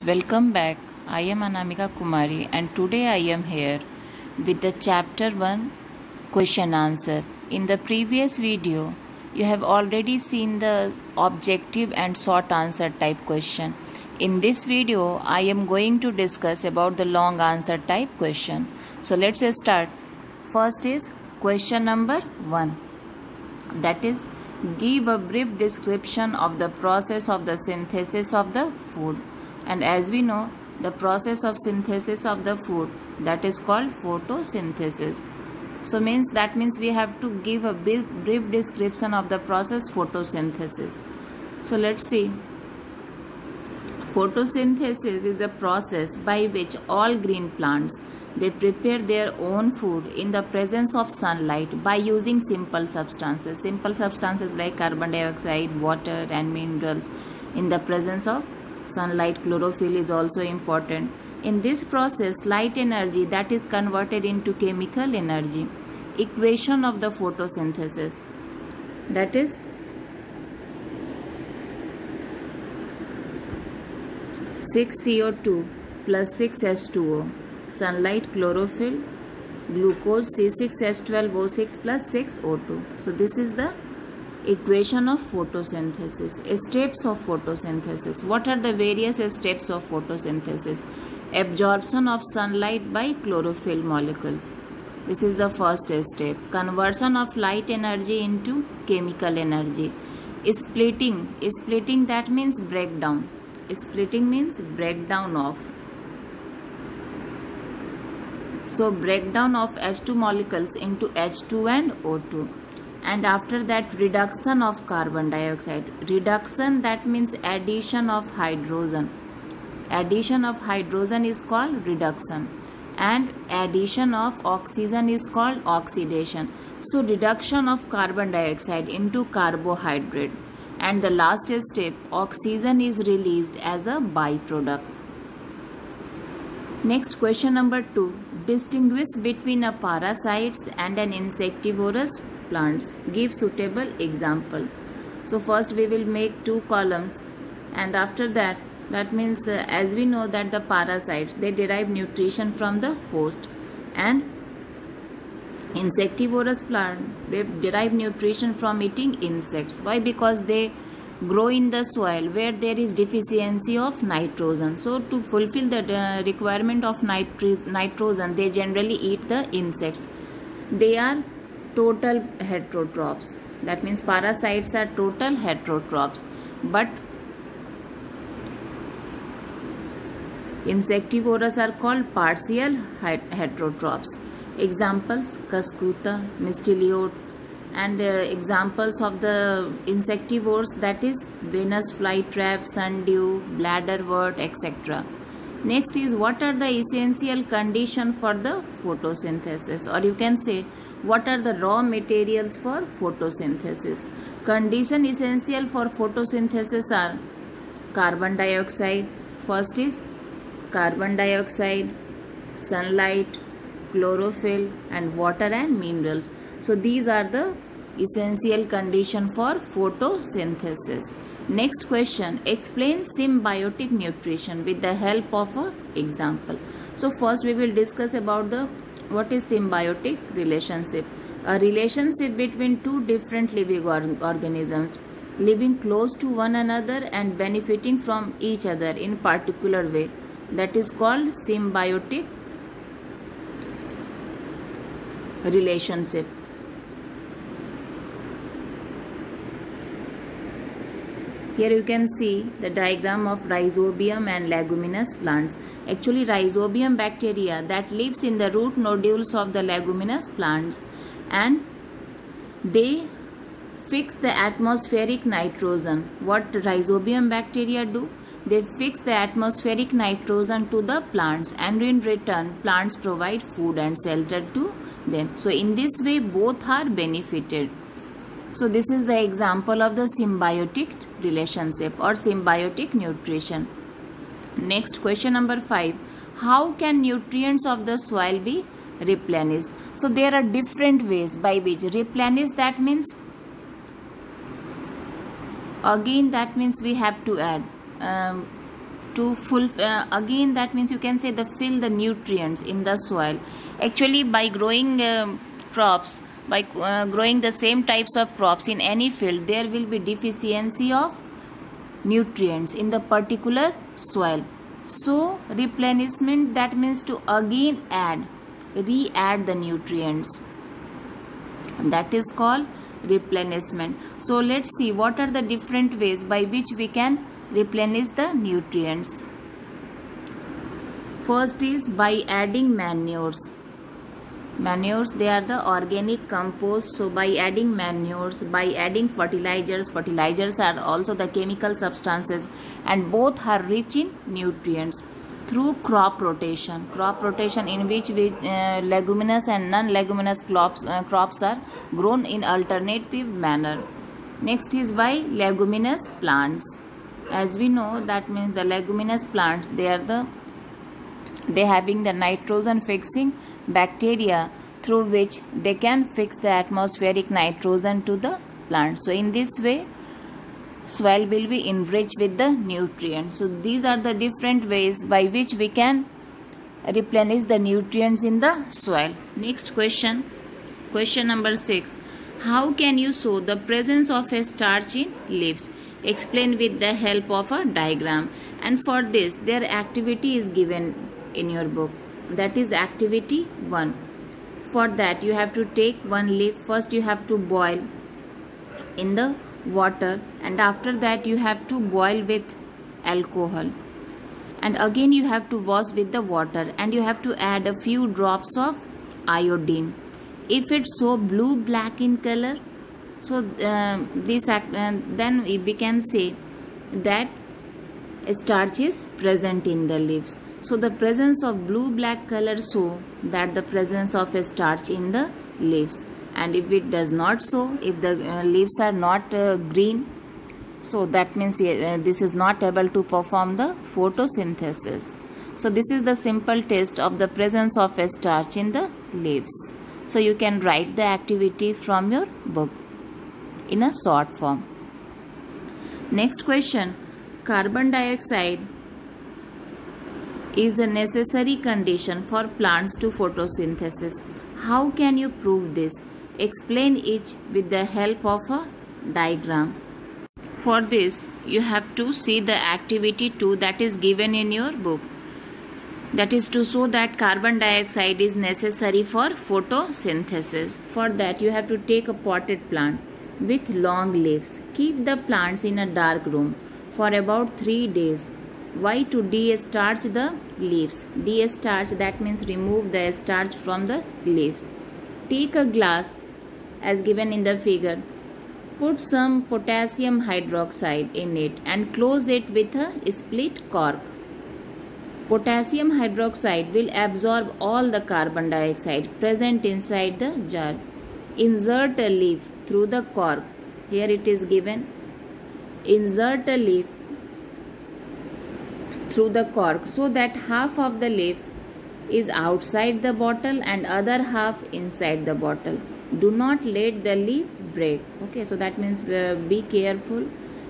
Welcome back. I am Anamika Kumari and today I am here with the chapter 1 question answer. In the previous video, you have already seen the objective and short answer type question. In this video, I am going to discuss about the long answer type question. So let's start. First is question number 1. That is, give a brief description of the process of the synthesis of the food. And as we know, the process of synthesis of the food, that is called photosynthesis. So that means we have to give a brief description of the process photosynthesis. So let's see. Photosynthesis is a process by which all green plants, they prepare their own food in the presence of sunlight by using simple substances. Simple substances like carbon dioxide, water and minerals in the presence of sunlight. Chlorophyll is also important. In this process, light energy that is converted into chemical energy. Equation of the photosynthesis, that is 6CO2 plus 6H2O, sunlight, chlorophyll, glucose, C6H12O6 plus 6O2. So this is the equation of photosynthesis. Steps of photosynthesis. What are the various steps of photosynthesis? Absorption of sunlight by chlorophyll molecules. This is the first step. Conversion of light energy into chemical energy. Splitting. Splitting, that means breakdown. Splitting means breakdown of. So breakdown of H2 molecules into H2 and O2. And after that, reduction of carbon dioxide. Reduction, that means addition of hydrogen. Addition of hydrogen is called reduction. And addition of oxygen is called oxidation. So reduction of carbon dioxide into carbohydrate. And the last step, oxygen is released as a byproduct. Next, question number 2. Distinguish between a parasites and an insectivorous plants. Give suitable example. So first we will make 2 columns, and after that, means as we know that the parasites, they derive nutrition from the host, and insectivorous plant, they derive nutrition from eating insects. Why? Because they grow in the soil where there is deficiency of nitrogen. So to fulfill the requirement of nitrogen, they generally eat the insects. They are total heterotrophs. That means parasites are total heterotrophs, but insectivorous are called partial heterotrophs. Examples: Cuscuta, Mysteliot, and examples of the insectivores, that is Venus flytrap, sundew, bladderwort, etc. Next is, what are the essential conditions for the photosynthesis, or you can say what are the raw materials for photosynthesis. Condition essential for photosynthesis are carbon dioxide. First is carbon dioxide, sunlight, chlorophyll, and water and minerals. So these are the essential condition for photosynthesis. Next question, explain symbiotic nutrition with the help of an example. So first we will discuss about what is symbiotic relationship. A relationship between 2 different living organisms living close to one another and benefiting from each other in particular way. That is called symbiotic relationship. Here you can see the diagram of rhizobium and leguminous plants. Actually, rhizobium bacteria that lives in the root nodules of the leguminous plants, and they fix the atmospheric nitrogen. What rhizobium bacteria do? They fix the atmospheric nitrogen to the plants, and in return plants provide food and shelter to them. So in this way both are benefited. So this is the example of the symbiotic relationship or symbiotic nutrition. Next, question number 5. How can nutrients of the soil be replenished? So there are different ways by which replenish, that means again, that means we have to add to full again, that means you can say the fill the nutrients in the soil. Actually, by growing crops, by growing the same types of crops in any field, there will be deficiency of nutrients in the particular soil. So replenishment, that means to again re-add the nutrients, and that is called replenishment. So let's see what are the different ways by which we can replenish the nutrients. First is by adding manures. Manures, they are the organic compost. So by adding manures, by adding fertilizers are also the chemical substances, and both are rich in nutrients. Through crop rotation in which leguminous and non-leguminous crops are grown in alternative manner. Next is by leguminous plants. As we know, that means the leguminous plants, they having the nitrogen fixing bacteria through which they can fix the atmospheric nitrogen to the plant. So in this way, soil will be enriched with the nutrients. So these are the different ways by which we can replenish the nutrients in the soil. Next question number 6. How can you show the presence of a starch in leaves? Explain with the help of a diagram. And for this, their activity is given in your book. That is activity 1. For that, you have to take one leaf. First you have to boil in the water, and after that you have to boil with alcohol, and again you have to wash with the water, and you have to add a few drops of iodine. If it's so blue black in color, so then we can say that starch is present in the leaves. So the presence of blue black color show that the presence of a starch in the leaves. And if it does not show, if the leaves are not green, so that means this is not able to perform the photosynthesis. So this is the simple test of the presence of a starch in the leaves. So you can write the activity from your book in a short form. Next question. Carbon dioxide is a necessary condition for plants to photosynthesis. How can you prove this? Explain it with the help of a diagram. For this, you have to see the activity 2 that is given in your book. That is to show that carbon dioxide is necessary for photosynthesis. For that, you have to take a potted plant with long leaves. Keep the plants in a dark room for about 3 days. Why? To de-starch the leaves. De-starch, that means remove the starch from the leaves. Take a glass as given in the figure. Put some potassium hydroxide in it and close it with a split cork. Potassium hydroxide will absorb all the carbon dioxide present inside the jar. Insert a leaf through the cork. Here it is given. Insert a leaf through the cork so that half of the leaf is outside the bottle and other half inside the bottle. Do not let the leaf break. Okay, so that means be careful.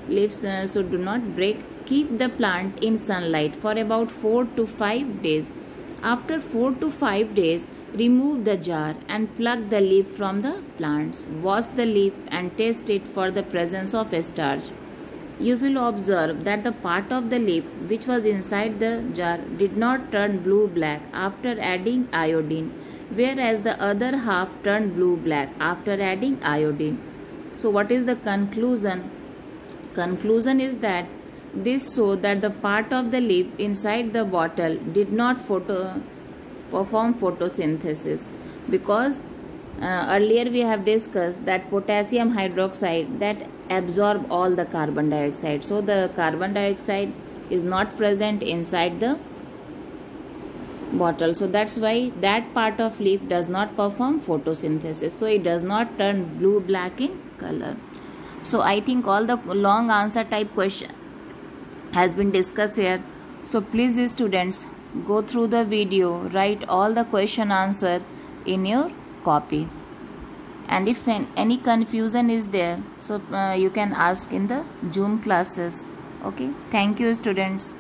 Leaves so do not break. Keep the plant in sunlight for about 4 to 5 days. After 4 to 5 days, remove the jar and pluck the leaf from the plants. Wash the leaf and test it for the presence of starch. You will observe that the part of the leaf which was inside the jar did not turn blue-black after adding iodine, whereas the other half turned blue-black after adding iodine. So what is the conclusion? Conclusion is that this shows that the part of the leaf inside the bottle did not perform photosynthesis, because earlier we have discussed that potassium hydroxide that absorb all the carbon dioxide. So the carbon dioxide is not present inside the bottle. So that's why that part of leaf does not perform photosynthesis. So it does not turn blue-black in color. So I think all the long answer type question has been discussed here. So please students, go through the video, write all the question answer in your copy. And if any confusion is there, so you can ask in the Zoom classes. Okay, thank you students.